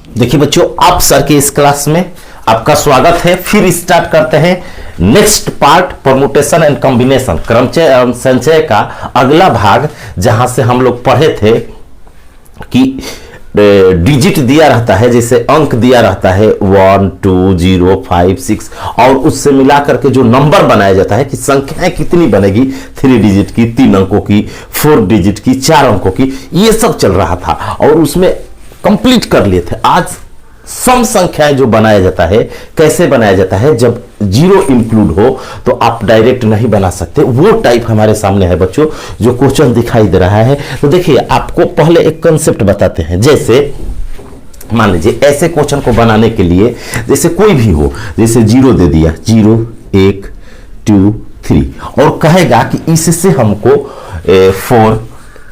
देखिए बच्चों, आप सर के इस क्लास में आपका स्वागत है। फिर स्टार्ट करते हैं next part, permutation and combination, क्रमचय एवं संचय का अगला भाग, जहां से हम लोग पढ़े थे कि डिजिट दिया रहता है, जैसे अंक दिया रहता है 1 2 0 5 6, और उससे मिला करके जो नंबर बनाया जाता है कि संख्याएं कितनी बनेगी, 3 डिजिट की, 3 अंकों की, 4 डिजिट की, 4 अंकों की, ये सब चल रहा था और उसमें कंप्लीट कर लिए थे। आज सम संख्याएं जो बनाया जाता है, कैसे बनाया जाता है, जब जीरो इंक्लूड हो तो आप डायरेक्ट नहीं बना सकते, वो टाइप हमारे सामने है बच्चों, जो क्वेश्चन दिखाई दे रहा है। तो देखिए, आपको पहले एक कंसेप्ट बताते हैं। जैसे मान लीजिए ऐसे क्वेश्चन को बनाने के लिए, जैसे कोई भी हो, जैसे जीरो दे दिया, 0 1 2 3, और कहेगा कि इससे हमको 4,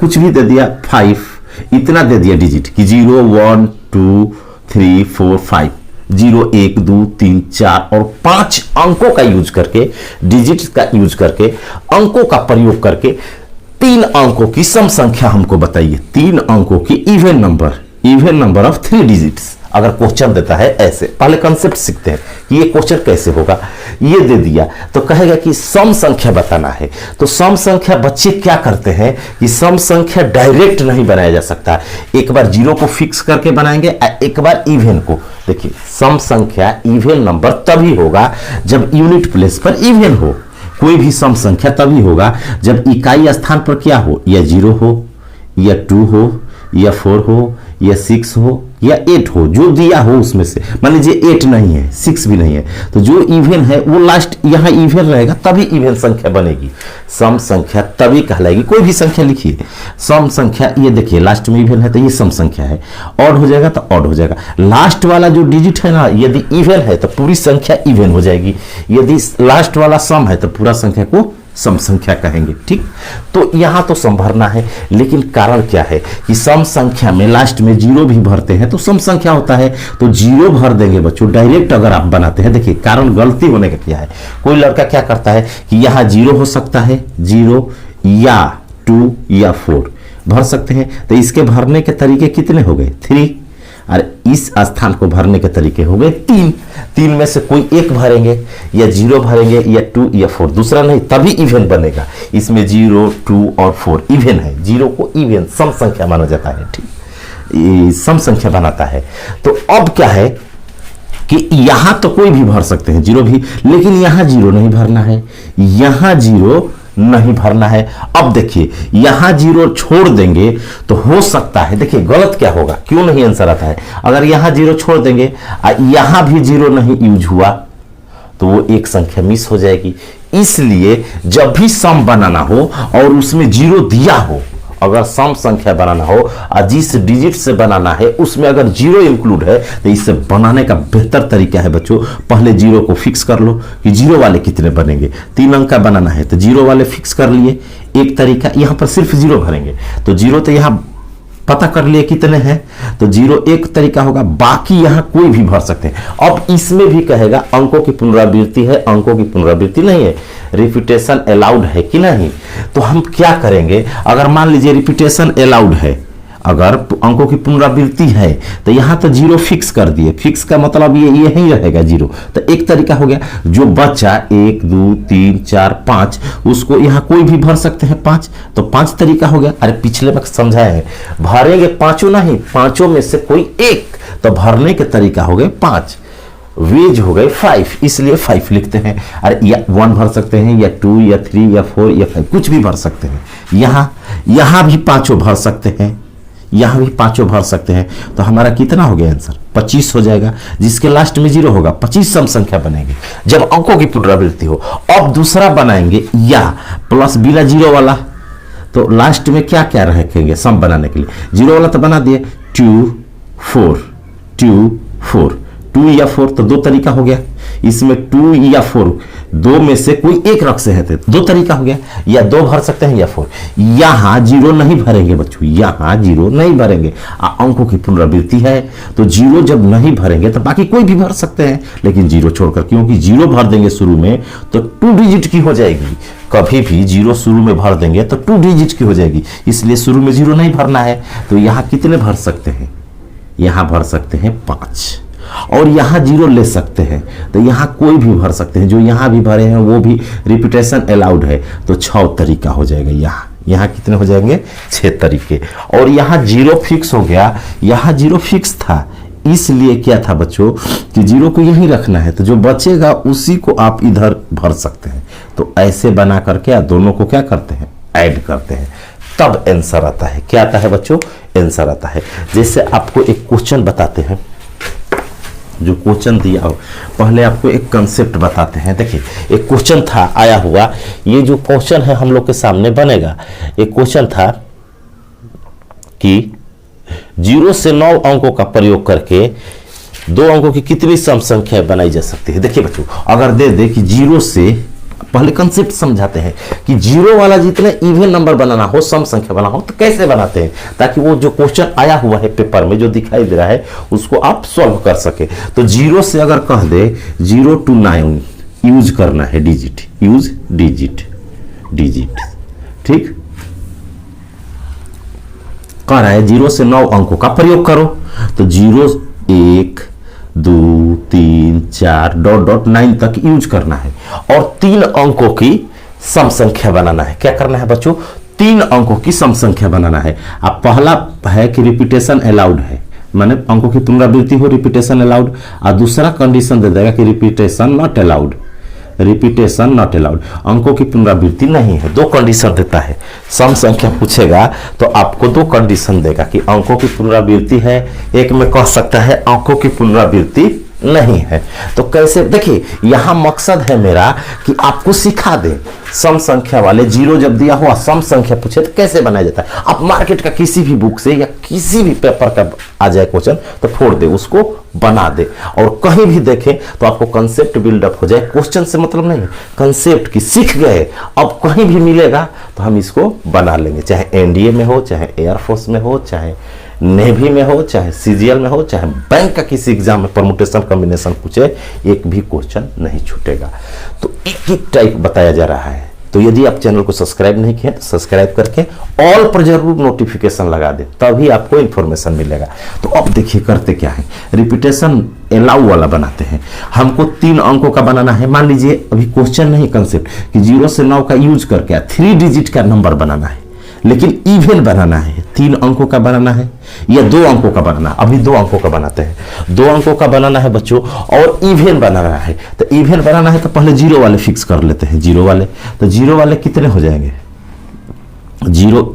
कुछ भी दे दिया, 5, इतना दे दिया डिजिट कि 0 1 2 3 4 5, 0 1 2 3 4 और 5 अंकों का यूज करके, डिजिट का यूज करके, अंकों का प्रयोग करके 3 अंकों की सम संख्या हमको बताइए। 3 अंकों की इवन नंबर ऑफ 3 डिजिट्स अगर क्वेश्चन देता है ऐसे, पहले कंसेप्ट सीखते हैं कि ये क्वेश्चन कैसे होगा। ये दे दिया तो कहेगा कि सम संख्या बताना है। तो सम संख्या बच्चे क्या करते हैं कि सम संख्या डायरेक्ट नहीं बनाया जा सकता, एक बार जीरो को फिक्स करके बनाएंगे, एक बार इवन को। देखिए, सम संख्या इवन नंबर तभी होगा जब यूनिट प्लेस पर इवन हो। कोई भी सम संख्या तभी होगा जब इकाई स्थान पर क्या हो, या 0 हो, या 2 हो, या 4 हो, या 6 हो, या 8 हो, जो दिया हो उसमें से। मान लीजिए 8 नहीं है, 6 भी नहीं है, तो जो इवन है वो लास्ट यहाँ इवन रहेगा, तभी इवन संख्या बनेगी। सम संख्या तभी कहलाएगी। कोई भी संख्या लिखिए, सम संख्या, ये देखिए लास्ट में इवन है तो ये सम संख्या है, ऑड हो जाएगा तो ऑड हो जाएगा। लास्ट वाला जो डिजिट है ना, यदि इवन है तो पूरी संख्या इवन हो जाएगी, यदि लास्ट वाला सम है तो पूरा संख्या को सम संख्या कहेंगे। ठीक, तो यहां तो सम भरना है, लेकिन कारण क्या है कि सम संख्या में लास्ट में जीरो भी भरते हैं तो सम संख्या होता है, तो जीरो भर देंगे बच्चों डायरेक्ट अगर आप बनाते हैं। देखिए, कारण गलती होने का क्या है, कोई लड़का क्या करता है कि यहां जीरो हो सकता है, 0 या 2 या 4 भर सकते हैं, तो इसके भरने के तरीके कितने हो गए, 3, और इस स्थान को भरने के तरीके हो गए 3 में से कोई एक भरेंगे, या 0 भरेंगे, या 2 या 4, दूसरा नहीं, तभी इवन बनेगा। इसमें 0 2 और 4 इवन है, 0 को इवन सम संख्या माना जाता है। ठीक, सम संख्या बनाता है। तो अब क्या है कि यहां तो कोई भी भर सकते हैं, 0 भी, लेकिन यहां 0 नहीं भरना है, यहां 0 नहीं भरना है। अब देखिए, यहां 0 छोड़ देंगे तो हो सकता है, देखिए गलत क्या होगा, क्यों नहीं आंसर आता है, अगर यहां 0 छोड़ देंगे यहां भी 0 नहीं यूज हुआ तो वो एक संख्या मिस हो जाएगी। इसलिए जब भी सम बनाना हो और उसमें 0 दिया हो, अगर सम संख्या बनाना हो और जिस डिजिट से बनाना है उसमें अगर 0 इंक्लूड है, तो इससे बनाने का बेहतर तरीका है बच्चों, पहले 0 को फिक्स कर लो कि 0 वाले कितने बनेंगे। 3 अंक का बनाना है तो 0 वाले फिक्स कर लिए, एक तरीका। यहां पर सिर्फ 0 भरेंगे तो 0 तो यहां पता कर लिए कितने हैं, तो 0 एक तरीका होगा, बाकी यहां कोई भी भर सकते हैं। अब इसमें भी कहेगा अंकों की पुनरावृत्ति है, अंकों की पुनरावृत्ति नहीं है, रिपीटेशन अलाउड है कि नहीं। तो हम क्या करेंगे, अगर मान लीजिए रिपीटेशन अलाउड है, अगर अंकों की पुनरावृत्ति है, तो यहां तो 0 फिक्स कर दिए। फिक्स का मतलब ये ही रहेगा 0, तो एक तरीका हो गया। जो बच्चा 1 2 3 4 5, उसको यहां कोई भी भर सकते हैं 5, तो 5 तरीका हो गया। अरे पिछले में समझाए हैं, भरेंगे पांचों नहीं, पांचों में से कोई एक, तो भरने के तरीका हो गए 5, वेज हो गए 5, इसलिए 5 लिखते हैं। अरे या 1 भर सकते हैं, या 2 या 3 या 4 या 5, कुछ भी भर सकते हैं। यहां भी पांचों भर सकते हैं, यहां भी पांचों भर सकते हैं। तो हमारा कितना हो गया आंसर, 25 हो जाएगा, जिसके लास्ट में 0 होगा। 25 सम संख्या बनेगी जब अंकों की पुनरावृत्ति हो। अब दूसरा बनाएंगे या प्लस बिना 0 वाला, तो लास्ट में क्या क्या रखेंगे सम बनाने के लिए, 0 वाला तो बना दिए, 2 4 2 4, 2 या 4, तो 2 तरीका हो गया। इसमें 2 या 4, 2 में से कोई एक रख से है, 2 तरीका हो गया, या 2 भर सकते हैं या 4। यहां 0 नहीं भरेंगे बच्चों, यहां 0 नहीं भरेंगे, अंकों की पुनरावृत्ति है तो 0 जब नहीं भरेंगे तो बाकी कोई भी भर सकते हैं, लेकिन 0 छोड़कर, क्योंकि 0 भर देंगे शुरू में तो 2 डिजिट की हो जाएगी। कभी भी 0 शुरू में भर देंगे तो 2 डिजिट की हो जाएगी, इसलिए शुरू में 0 नहीं भरना है। तो यहां कितने भर सकते हैं, यहाँ भर सकते हैं 5 और यहाँ 0 ले सकते हैं, तो यहाँ कोई भी भर सकते हैं। जो यहाँ भी भरे हैं वो भी रिपीटेशन अलाउड है, तो 6 तरीका हो जाएगा। यहाँ कितने हो जाएंगे? 6 तरीके। और यहाँ 0 फिक्स हो गया, यहाँ 0 फिक्स था, इसलिए क्या था बच्चों कि 0 को यहीं रखना है, तो जो बचेगा उसी को आप इधर भर सकते हैं। तो ऐसे बना करके दोनों को क्या करते हैं? ऐड करते हैं, तब आंसर आता है। क्या आता है बच्चों? आंसर आता है। जैसे आपको एक क्वेश्चन बताते हैं, जो क्वेश्चन दिया हो, पहले आपको एक कंसेप्ट बताते हैं। देखिए एक क्वेश्चन था आया हुआ, ये जो क्वेश्चन है हम लोग के सामने बनेगा। एक क्वेश्चन था कि 0 से 9 अंकों का प्रयोग करके 2 अंकों की कितनी सम संख्या बनाई जा सकती है। देखिए बच्चों, अगर दे कि 0 से, पहले कंसेप्ट समझाते हैं कि 0 वाला जितने इवन नंबर बनाना हो, सम संख्या बनाना हो, तो कैसे बनाते हैं, ताकि वो जो क्वेश्चन आया हुआ है पेपर में जो दिखाई दे रहा है उसको आप सॉल्व कर सके। तो 0 से अगर कह दे 0 to 9 यूज करना है डिजिट, यूज डिजिट, ठीक। कह रहा है 0 से 9 अंकों का प्रयोग करो, तो 0 1 2 3 4 डॉट 9 तक यूज करना है और 3 अंकों की सम संख्या बनाना है। क्या करना है बच्चों? 3 अंकों की सम संख्या बनाना है। अब पहला है कि रिपीटेशन अलाउड है, माने अंकों की पुनरावृत्ति हो, रिपीटेशन अलाउड। और दूसरा कंडीशन दे देगा कि repetition not allowed, repetition not allowed, अंकों की पुनरावृत्ति नहीं है। 2 कंडीशन देता है। सम संख्या पूछेगा तो आपको 2 कंडीशन देगा कि अंकों की पुनरावृत्ति है, एक में कह सकता है अंकों की पुनरावृत्ति नहीं है। तो कैसे? देखिए यहां मकसद है मेरा कि आपको सिखा दे। सम संख्या वाले 0 जब दिया हुआ सम संख्या पूछे तो कैसे बनाया जाता है। आप मार्केट का किसी भी बुक से या किसी भी पेपर का आ जाए क्वेश्चन तो फोड़ दे, उसको बना दे, और कहीं भी देखें तो आपको कंसेप्ट बिल्डअप हो जाए। क्वेश्चन से मतलब नहीं है, कंसेप्ट की सीख गए, अब कहीं भी मिलेगा तो हम इसको बना लेंगे, चाहे एनडीए में हो, चाहे एयरफोर्स में हो, चाहे नेवी में हो, चाहे सीजीएल में हो, चाहे बैंक का किसी एग्जाम में परमुटेशन कॉम्बिनेशन पूछे, एक भी क्वेश्चन नहीं छूटेगा। तो एक एक टाइप बताया जा रहा है। तो यदि आप चैनल को सब्सक्राइब नहीं किए तो सब्सक्राइब करके ऑल पर जरूर नोटिफिकेशन लगा दें, तभी आपको इंफॉर्मेशन मिलेगा। तो अब देखिए करते क्या है, रिपीटेशन अलाउ वाला बनाते हैं। हमको 3 अंकों का बनाना है। मान लीजिए अभी क्वेश्चन नहीं, कंसेप्ट कि 0 से 9 का यूज करके 3 डिजिट का नंबर बनाना है, लेकिन इवन बनाना है। 3 अंकों का बनाना है या 2 अंकों का बनाना है? अभी 2 अंकों का बनाते हैं। 2 अंकों का बनाना है बच्चों, और इवन बनाना है। तो इवन बनाना है तो पहले 0 वाले फिक्स कर लेते हैं। 0 वाले, तो 0 वाले कितने हो जाएंगे? 0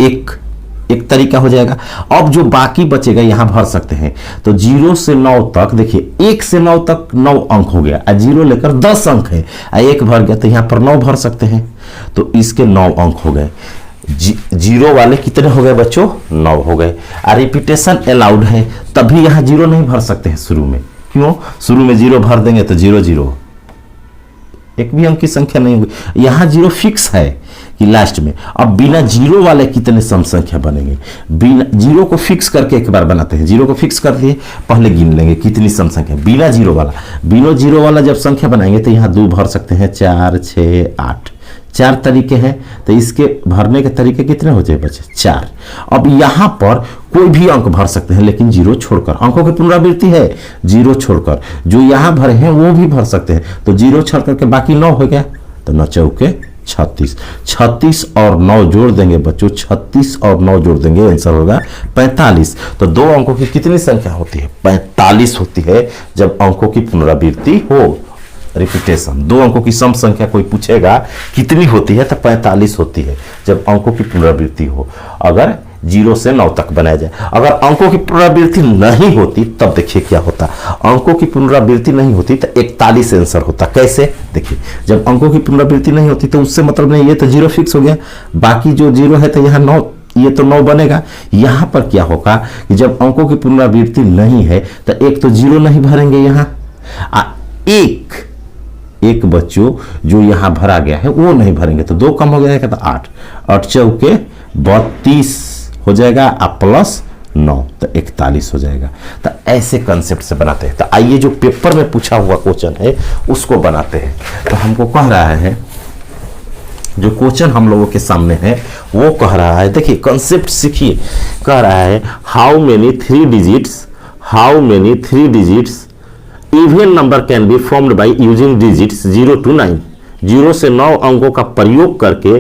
एक तरीका हो जाएगा। अब जो बाकी बचेगा यहां भर सकते हैं। तो 0 से 9 तक, देखिए 1 से 9 तक 9 अंक हो गया, 0 लेकर 10 अंक है, 1 भर गया तो यहां पर 9 भर सकते हैं, तो इसके 9 अंक हो गए। 0 वाले कितने हो गए बच्चों? 9 हो गए। और रिपीटेशन अलाउड है, तभी यहां 0 नहीं भर सकते हैं शुरू में। क्यों? शुरू में 0 भर देंगे तो 0 0, एक भी अंक की संख्या नहीं हुई। यहां 0 फिक्स है कि लास्ट में। अब बिना 0 वाले कितने सम संख्या बनेंगे? बिना 0 को फिक्स करके एक बार बनाते हैं। 0 को फिक्स कर दिए, पहले गिन लेंगे कितनी सम संख्या बिना 0 वाला। बिना 0 वाला जब संख्या बनाएंगे तो यहां 2 भर सकते हैं, 4 6 8, 4 तरीके हैं। तो इसके भरने के तरीके कितने हो जाए बच्चे? 4। अब यहां पर कोई भी अंक भर सकते हैं, लेकिन 0 छोड़कर। अंकों की पुनरावृत्ति है, 0 छोड़कर। जो यहां भरे हैं वो भी भर सकते हैं, तो 0 छोड़ करके बाकी 9 हो गया। तो 9 चौके 36, 36 और 9 जोड़ देंगे बच्चों, 36 और 9 जोड़ देंगे, आंसर होगा 45। तो 2 अंकों की कितनी संख्या होती है? 45 होती है जब अंकों की पुनरावृत्ति हो, रिपीटेशन। 2 अंकों की सम संख्या कोई पूछेगा कितनी होती है, तो 45 होती है जब अंकों की पुनरावृत्ति हो, अगर 0 से 9 तक बनाया जाए। अगर अंकों की पुनरावृत्ति नहीं होती तब देखिए क्या होता। अंकों की पुनरावृत्ति नहीं होती तो 41 आंसर होता। कैसे? देखिए जब अंकों की पुनरावृत्ति नहीं होती तो उससे मतलब नहीं, ये तो 0 फिक्स हो गया, बाकी जो 0 है तो यहाँ 9, ये तो 9 बनेगा। यहां पर क्या होगा कि जब अंकों की पुनरावृत्ति नहीं है तो एक तो 0 नहीं भरेंगे यहाँ, एक बच्चों जो यहां भरा गया है वो नहीं भरेंगे, तो 2 कम हो जाएगा तो 8, 8 चौके 32 हो जाएगा, आप प्लस 9 तो 41 हो जाएगा। तो ऐसे कंसेप्ट से बनाते हैं। तो आइए जो पेपर में पूछा हुआ क्वेश्चन है उसको बनाते हैं। तो हमको कह रहा है, जो क्वेश्चन हम लोगों के सामने है वो कह रहा है, देखिए कंसेप्ट सीखिए। कह रहा है how many 3 digits how many 3 digits even number can be formed by using digits 0 to 9। 0 से 9 अंकों का प्रयोग करके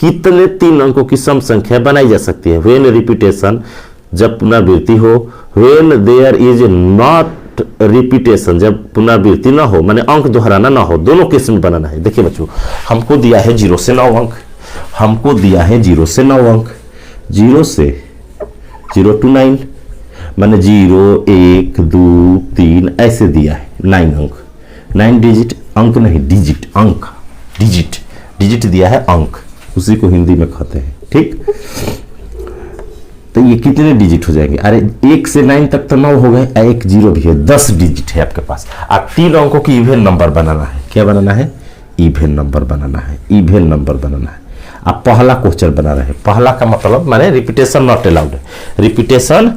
कितने 3 अंकों की सम संख्या बनाई जा सकती है। व्हेन रिपीटेशन, जब पुनरावृत्ति हो। When there is not repetition, जब पुनरावृत्ति ना हो, माने अंक दोहराना ना हो, दोनों केस में बनाना है। देखिए बच्चों, हमको दिया है 0 से 9 अंक, हमको दिया है 0 से 9 अंक, 0 से 0 to 9, माने 0 1 2 3 ऐसे दिया है 9 अंक, 9 डिजिट, अंक नहीं डिजिट, अंक, डिजिट दिया है अंक, उसी को हिंदी में कहते हैं। ठीक, तो ये कितने डिजिट हो जाएंगे? अरे 1 से 9 तक तो 9 हो गए, एक 0 भी है, 10 डिजिट है आपके पास। आप 3 अंकों की इवन नंबर बनाना है। क्या बनाना है? इवन नंबर बनाना है, इवन नंबर बनाना है। आप पहला क्वेश्चन बना रहे हैं, पहला का मतलब माने रिपीटेशन नॉट अलाउड है, रिपीटेशन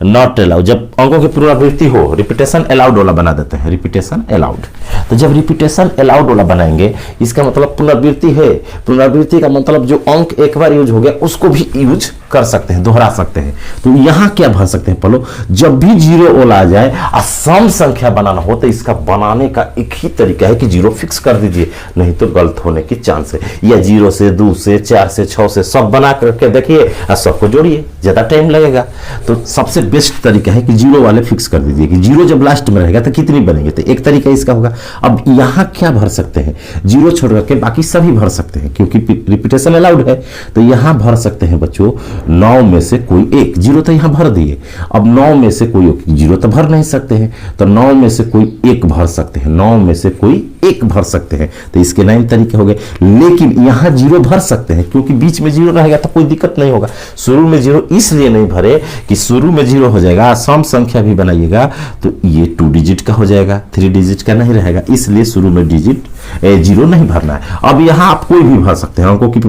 नॉट अलाउड। जब अंकों की पुनरावृत्ति हो, रिपीटेशन अलाउड वाला बना देते हैं, रिपीटेशन अलाउड। तो जब रिपीटेशन अलाउड वाला बनाएंगे, इसका मतलब पुनरावृत्ति है, पुनरावृत्ति का मतलब जो अंक एक बार यूज हो गया उसको भी यूज कर सकते हैं, दोहरा सकते हैं। तो यहां क्या भर सकते हैं पलो, जब भी 0 वाला आ जाए और सम संख्या बनाना हो तो इसका बनाने का एक ही तरीका है कि 0 फिक्स कर दीजिए, नहीं तो गलत होने की चांस है। या 0 से 2 से 4 से 6 से सब बना करके देखिए और सबको जोड़िए, ज्यादा टाइम लगेगा। तो सबसे बेस्ट तरीका है कि 0 वाले फिक्स कर दीजिए कि 0 जब लास्ट में रहेगा तो कितनी बनेंगे, तो एक तरीका इसका होगा। अब यहां क्या भर सकते हैं, 0 छोड़ करके बाकी सभी भर सकते हैं क्योंकि रिपीटेशन अलाउड है। तो यहां भर सकते हैं बच्चों 9 में से कोई एक, 0 तो यहां भर दिए। अब 9 में से कोई 0 तो भर नहीं सकते हैं, तो 9 में से कोई एक भर सकते हैं, 9 में से कोई एक भर सकते हैं। तो इसके 9 तरीके हो गए। लेकिन यहां 0 भर सकते हैं क्योंकि बीच में 0 रहेगा तो कोई दिक्कत नहीं होगा। शुरू में 0 इसलिए नहीं भरे कि शुरू में 0 हो जाएगा, सम संख्या भी बनाइएगा तो ये 2 डिजिट का हो जाएगा, 3 डिजिट का नहीं रहेगा, इसलिए शुरू में 0 नहीं भरना है। अब यहां आप कोई भी भर सकते हैं अंकों की,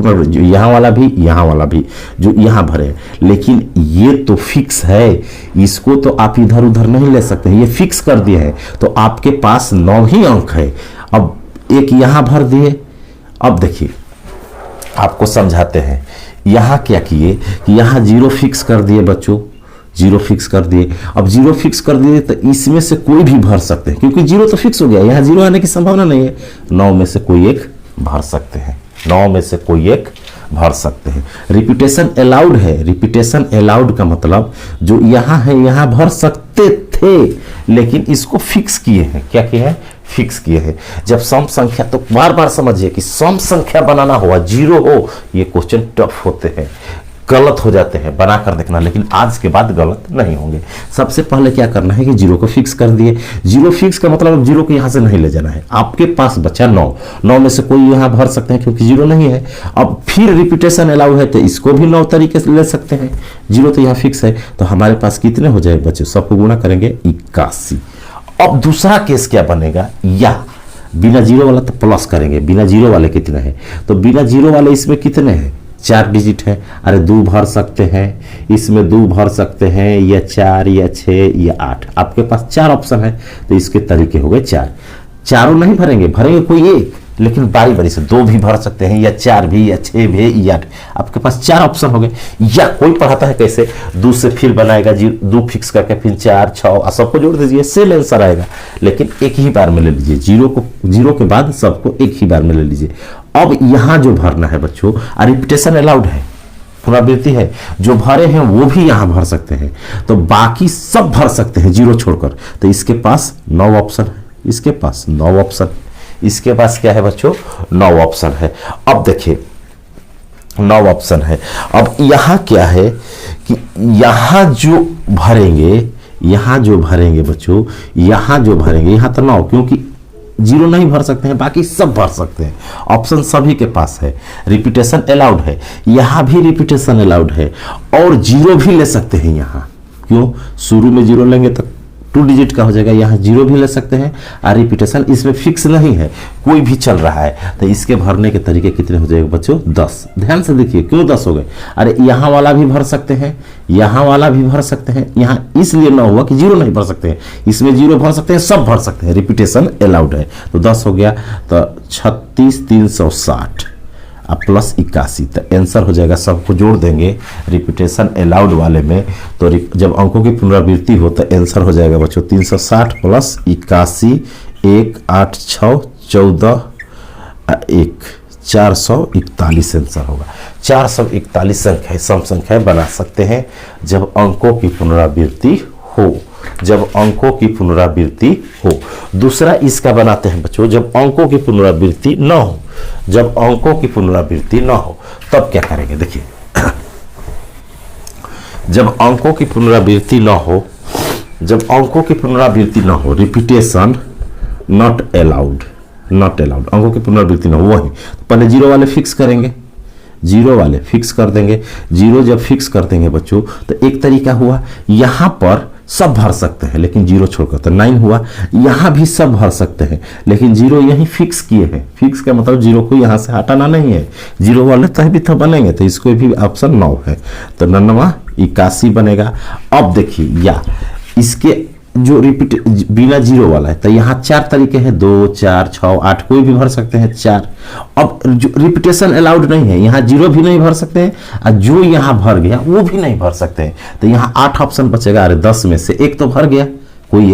यहां वाला भी, यहां वाला भी, जो यहां भरे। लेकिन ये तो फिक्स है, इसको तो आप इधर उधर नहीं ले सकते हैं, ये फिक्स कर दिए हैं। तो आपके पास 9 ही अंक है। अब एक यहां भर दिए। अब देखिए आपको समझाते हैं, यहां क्या किए कि यहां 0 फिक्स कर दिए बच्चों, 0 फिक्स कर दिए। अब 0 फिक्स कर दिए तो इसमें से कोई भी भर सकते हैं क्योंकि 0 तो फिक्स हो गया, यहां 0 आने की संभावना नहीं है। 9 में से कोई एक भर सकते हैं, 9 में से कोई एक भर सकते हैं। रिपीटेशन अलाउड है, रिपीटेशन अलाउड का मतलब जो यहां है यहां भर सकते थे, लेकिन इसको फिक्स किए हैं। क्या किए हैं? फिक्स किए हैं। जब सम संख्या, तो बार बार समझिए कि सम संख्या बनाना हुआ, 0 हो, ये क्वेश्चन टफ होते हैं, गलत हो जाते हैं, बना कर देखना, लेकिन आज के बाद गलत नहीं होंगे। सबसे पहले क्या करना है कि 0 को फिक्स कर दिए। 0 फिक्स का मतलब अब 0 को यहां से नहीं ले जाना है। आपके पास बचा 9, 9 में से कोई यहां भर सकते हैं क्योंकि 0 नहीं है। अब फिर रिपीटेशन अलाउ है तो इसको भी 9 तरीके से ले सकते हैं, 0 तो यहां फिक्स है। तो हमारे पास कितने हो जाए बच्चे, सबको गुणा करेंगे 81। अब दूसरा केस क्या बनेगा, या बिना 0 वाला तो प्लस करेंगे, बिना 0 वाले कितने हैं, तो बिना 0 वाले इसमें कितने हैं, 4 डिजिट है। अरे 2 भर सकते हैं, इसमें 2 भर सकते हैं, या 4 या 6 या 8, आपके पास 4 ऑप्शन है। तो इसके तरीके हो गए 4। चारों नहीं भरेंगे, भरेंगे कोई एक, लेकिन बारी बारी से 2 भी भर सकते हैं, या 4 भी, या 6 भी, या 8, आपके पास 4 ऑप्शन हो गए। या कोई पढ़ाता है कैसे, 2 से फिर बनाएगा, 2 फिक्स करके फिर 4 6 सबको जोड़ दीजिए, सेम आंसर आएगा। लेकिन एक ही बार में ले लीजिए, 0 के बाद सबको एक ही बार में ले लीजिए। अब यहां जो भरना है बच्चों, रिपीटेशन अलाउड है, पुनरावृत्ति है, जो भरे हैं वो भी यहां भर सकते हैं, तो बाकी सब भर सकते हैं 0 छोड़कर। तो इसके पास 9 ऑप्शन है, इसके पास 9 ऑप्शन, इसके पास क्या है बच्चों, 9 ऑप्शन है। अब देखिए 9 ऑप्शन है। अब यहां क्या है कि यहां जो भरेंगे, यहां जो भरेंगे बच्चों, यहां जो भरेंगे, यहां तो 9, क्योंकि 0 नहीं भर सकते हैं, बाकी सब भर सकते हैं। ऑप्शन सभी के पास है। रिपीटेशन अलाउड है, यहां भी रिपीटेशन अलाउड है, और 0 भी ले सकते हैं यहां। क्यों? शुरू में 0 लेंगे तो 2 डिजिट का हो जाएगा, यहाँ 0 भी ले सकते हैं। और रिपीटेशन इसमें फिक्स नहीं है, कोई भी चल रहा है। तो इसके भरने के तरीके कितने हो जाएंगे बच्चों, 10। ध्यान से देखिए क्यों 10 हो गए। अरे यहाँ वाला भी भर सकते हैं, यहाँ वाला भी भर सकते हैं, यहाँ इसलिए ना हुआ कि 0 नहीं भर सकते हैं, इसमें 0 भर सकते हैं, सब भर सकते हैं, रिपीटेशन अलाउड है। तो 10 हो गया, तो 36 360। प्लस 81, तो आंसर हो जाएगा, सबको जोड़ देंगे रिपीटेशन अलाउड वाले में। तो जब अंकों की पुनरावृत्ति हो तो आंसर हो जाएगा बच्चों 360 प्लस 81, 1 8 6 14 1 441 आंसर होगा। 441 संख्या सम संख्या बना सकते हैं जब अंकों की पुनरावृत्ति हो, जब अंकों की पुनरावृत्ति हो। दूसरा इसका बनाते हैं बच्चों, जब अंकों की पुनरावृत्ति न हो, जब अंकों की पुनरावृत्ति न हो तब क्या करेंगे, देखिए जब अंकों की पुनरावृत्ति न हो, जब अंकों की पुनरावृत्ति न हो, repetition not allowed, not allowed, अंकों की पुनरावृत्ति न हो, वही पहले जीरो वाले फिक्स करेंगे, जीरो वाले फिक्स कर देंगे। जीरो जब फिक्स कर देंगे बच्चों तो एक तरीका हुआ, यहां पर सब भर सकते हैं लेकिन जीरो छोड़कर, तो 9 हुआ। यहां भी सब भर सकते हैं लेकिन जीरो यहीं फिक्स किए हैं। फिक्स का मतलब जीरो को यहां से हटाना नहीं है, जीरो वाले तब भी तो बनेंगे, तो इसको भी ऑप्शन 9 है, तो 9 81 बनेगा। अब देखिए या इसके जो रिपीट बिना जीरो वाला है तो यहाँ 4 तरीके हैं, 2 4 6 8, कोई भी भर सकते हैं 4। अब जो रिपीटेशन अलाउड नहीं है, यहाँ जीरो भी नहीं भर सकते हैं और जो यहाँ भर गया वो भी नहीं भर सकते हैं, तो यहाँ 8 ऑप्शन बचेगा। अरे 10 में से एक तो भर गया, कोई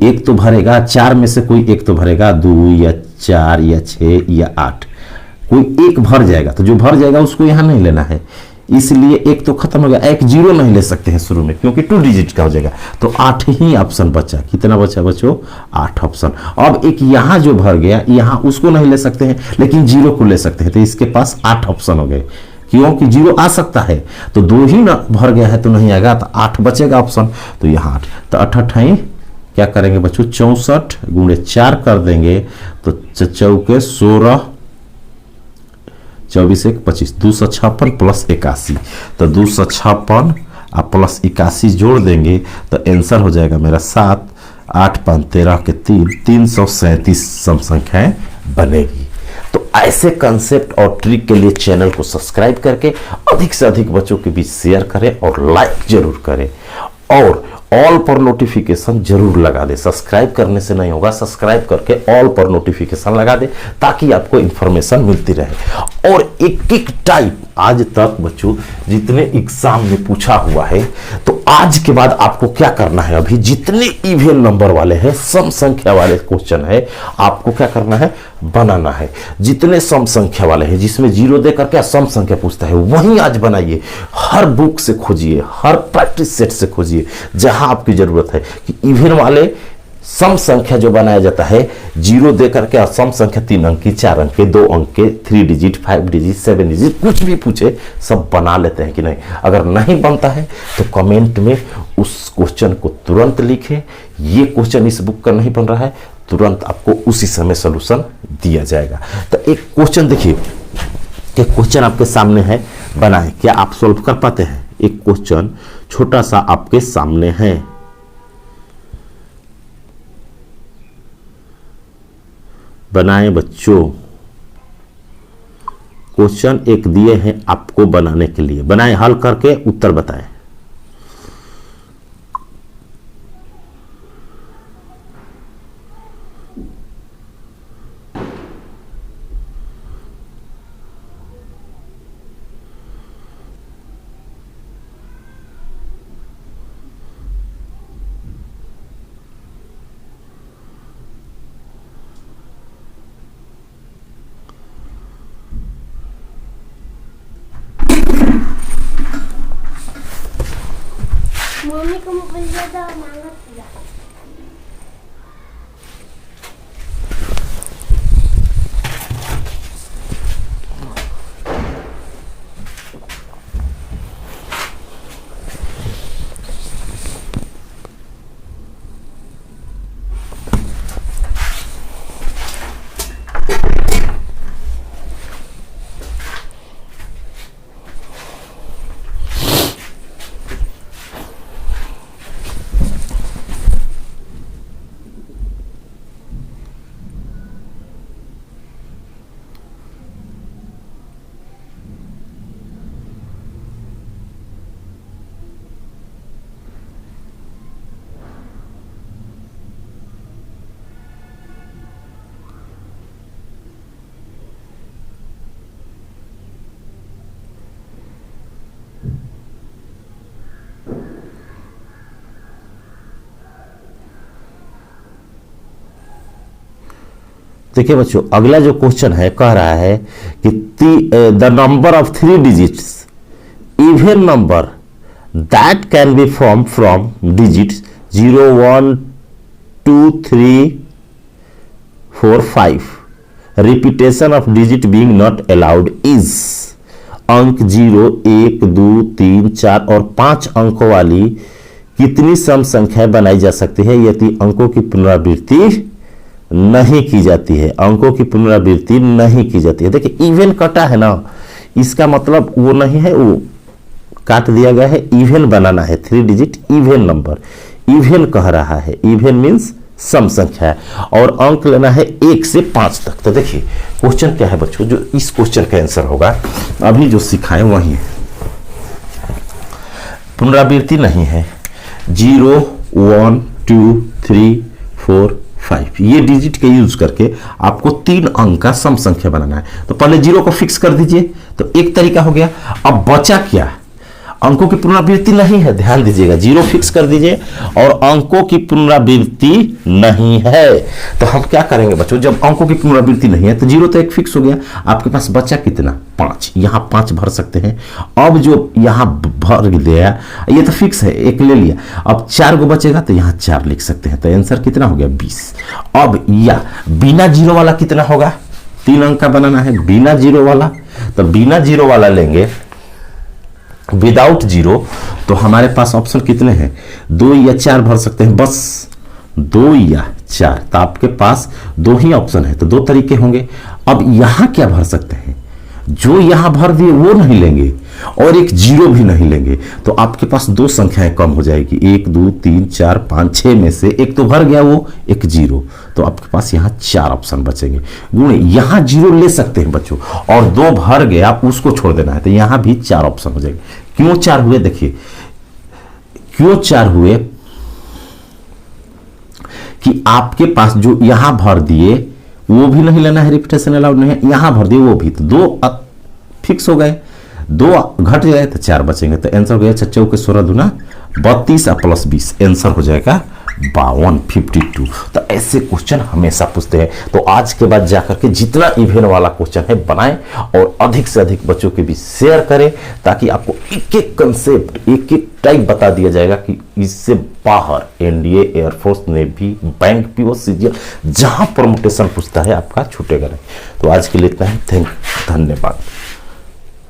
एक तो भरेगा, 4 में से कोई एक तो भरेगा, 2 या 4 या 6 या 8, कोई एक भर जाएगा, तो जो भर जाएगा उसको यहाँ नहीं लेना है, इसलिए एक तो खत्म हो गया। एक जीरो नहीं ले सकते हैं शुरू में क्योंकि 2 डिजिट का हो जाएगा, तो 8 ही ऑप्शन बचा। कितना बचा बच्चों, 8 ऑप्शन। अब एक यहाँ जो भर गया, यहाँ उसको नहीं ले सकते हैं लेकिन जीरो को ले सकते हैं, तो इसके पास 8 ऑप्शन हो गए, क्योंकि जीरो आ सकता है, तो 2 ही ना भर गया है तो नहीं आएगा, तो 8 बचेगा ऑप्शन, तो यहाँ 8, तो 8 क्या करेंगे बच्चों, 64 गुणे 4 कर देंगे, तो चौके 16, 24 1 25, 256 प्लस 81, तो 256 आप प्लस 81 जोड़ देंगे तो आंसर हो जाएगा मेरा 7 8 5 13 के 3 337 सम संख्याएं बनेगी। तो ऐसे कंसेप्ट और ट्रिक के लिए चैनल को सब्सक्राइब करके अधिक से अधिक बच्चों के बीच शेयर करें और लाइक जरूर करें और ऑल पर नोटिफिकेशन जरूर लगा दे। सब्सक्राइब करने से नहीं होगा, सब्सक्राइब करके ऑल पर नोटिफिकेशन लगा दे ताकि आपको इंफॉर्मेशन मिलती रहे। और एक एक टाइप आज तक बच्चों जितने एग्जाम में पूछा हुआ है, तो आज के बाद आपको क्या करना है, अभी जितने इवन नंबर वाले हैं, सम संख्या वाले क्वेश्चन है, आपको क्या करना है, बनाना है। जितने सम संख्या वाले हैं जिसमें जीरो दे करके सम संख्या पूछता है वहीं आज बनाइए। हर बुक से खोजिए, हर प्रैक्टिस सेट से खोजिए, जहां आपकी जरूरत है कि इवन वाले सम संख्या जो बनाया जाता है जीरो दे करके, सम संख्या 3 अंक की, 4 अंक के, 2 अंक के, 3 डिजिट, 5 डिजिट, 7 डिजिट, कुछ भी पूछे सब बना लेते हैं कि नहीं। अगर नहीं बनता है तो कमेंट में उस क्वेश्चन को तुरंत लिखें, ये क्वेश्चन इस बुक का नहीं बन रहा है, तुरंत आपको उसी समय सॉल्यूशन दिया जाएगा। तो एक क्वेश्चन देखिए, एक क्वेश्चन आपके सामने है, बनाएं, क्या आप सॉल्व कर पाते हैं? एक क्वेश्चन छोटा सा आपके सामने है, बनाएं बच्चों। क्वेश्चन एक दिए हैं आपको बनाने के लिए, बनाएं, हल करके उत्तर बताएं। मम्मी को मोबाइल ज्यादा मांगा था। देखिए बच्चों, अगला जो क्वेश्चन है कह रहा है कि the number of 3 digits even number that can be form from digits 0, 1, 2, 3, 4, 5 repetition of digit being not allowed is. अंक 0, 1, 2, 3, 4 और 5 अंकों वाली कितनी सम संख्याएं बनाई जा सकती है यदि अंकों की पुनरावृत्ति नहीं की जाती है? अंकों की पुनरावृत्ति नहीं की जाती है। देखिए इवन कटा है ना, इसका मतलब वो नहीं है, वो काट दिया गया है, इवन बनाना है। 3 डिजिट इवन नंबर, इवन कह रहा है, इवन मीन्स सम संख्या है, और अंक लेना है 1 से 5 तक। तो देखिए क्वेश्चन क्या है बच्चों, जो इस क्वेश्चन का आंसर होगा अभी जो सिखाए वही है। पुनरावृत्ति नहीं है, 0, 1, 2, 3, 4, 5 ये डिजिट के यूज करके आपको 3 अंक का सम संख्या बनाना है। तो पहले 0 को फिक्स कर दीजिए, तो एक तरीका हो गया। अब बचा क्या? अंकों की पुनरावृत्ति नहीं है, ध्यान दीजिएगा, 0 फिक्स कर दीजिए और अंकों की पुनरावृत्ति नहीं है। तो हम क्या करेंगे बच्चों, जब अंकों की पुनरावृत्ति नहीं है तो 0 तो एक फिक्स हो गया, आपके पास बचा कितना? 5। यहां 5 भर सकते हैं। अब जो यहां भर दिया ये तो फिक्स है, 1 ले लिया, अब 4 को बचेगा तो यहां 4 लिख सकते हैं। तो आंसर कितना हो गया? 20। अब या बिना 0 वाला कितना होगा? 3 अंक का बनाना है बिना 0 वाला, तो बिना 0 वाला लेंगे विदाउट 0, तो हमारे पास ऑप्शन कितने हैं? 2 या 4 भर सकते हैं, बस 2 या 4। तो आपके पास 2 ही ऑप्शन है, तो 2 तरीके होंगे। अब यहां क्या भर सकते हैं? जो यहां भर दिए वो नहीं लेंगे और एक 0 भी नहीं लेंगे, तो आपके पास 2 संख्याएं कम हो जाएगी। 1, 2, 3, 4, 5, 6 में से एक तो भर गया, वो एक 0, तो आपके पास यहां 4 ऑप्शन बचेंगे। गुणे यहां 0 ले सकते हैं बच्चों, और 2 भर गया उसको छोड़ देना है, तो यहां भी 4 ऑप्शन हो जाएंगे। क्यों 4 हुए? देखिए क्यों 4 हुए कि आपके पास जो यहां भर दिए वो भी नहीं लेना है, रिपीटेशन अलाउड नहीं है, यहां भर दिए वो भी, तो 2 फिक्स हो गए, 2 घट गए तो 4 बचेंगे। तो आंसर हो गया 6 के 16 दूना 32 और प्लस 20, आंसर हो जाएगा 52, 52। तो ऐसे क्वेश्चन हमेशा पूछते हैं। तो आज के बाद जाकर के जितना इवेंट वाला क्वेश्चन है बनाएं और अधिक से अधिक बच्चों के बीच शेयर करें, ताकि आपको एक एक कंसेप्ट, एक एक टाइप बता दिया जाएगा कि इससे बाहर NDA, air force, navy, bank, PO, CGL जहां परमुटेशन पूछता है आपका छूटेगा नहीं। तो आज के लिए इतना ही, धन्यवाद।